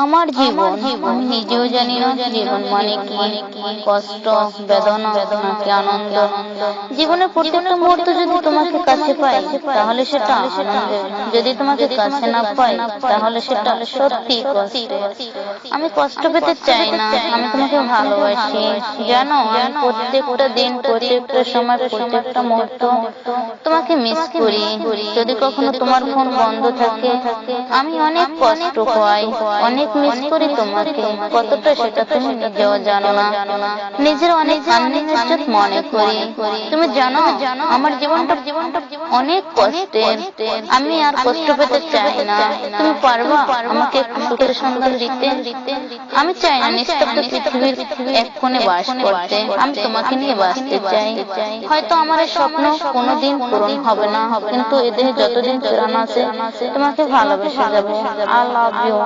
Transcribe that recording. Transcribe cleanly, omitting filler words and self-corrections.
আমার জীবন আমি নিজেও জানি না জীবন মানে কি, কষ্ট, বেদনা নাকি আনন্দ। জীবনের প্রত্যেকটা মুহূর্ত যদি তোমাকে কাছে পাই তাহলে সেটা আনন্দের, যদি তোমাকে কাছে না পাই তাহলে সেটা সত্যি কষ্টের। আমি কষ্ট পেতে চাই না, আমি তোমাকে ভালোবাসি। জানো, আমি প্রত্যেকটা দিন, প্রত্যেকটা সময়, প্রত্যেকটা মুহূর্ত তোমাকে মিস করি। যদি কখনো তোমার ফোন বন্ধ থাকে আমি অনেক কষ্ট পাই, অনেক মিস করি তোমাকে। কতটা সেটা তুমি নিজেও জানো না। নিজের অনেক আনলিমিটেড মনে করি। তুমি জানো আমার জীবনটা অনেক কষ্টের, আমি আর কষ্ট পেতে চাই না। তুমি পারবা আমাকে একটু সুখের সন্ধান দিতে? আমি চাই না নিস্তব্ধ পৃথিবীর এক কোণে বাস করতে, আমি তোমাকে নিয়ে বাঁচতে চাই। হয়তো আমার এই স্বপ্ন কোনোদিন পূরণ হবে না, কিন্তু এদের যতদিন প্রাণ আছে তোমাকে ভালোবেসে যাবো। I love you.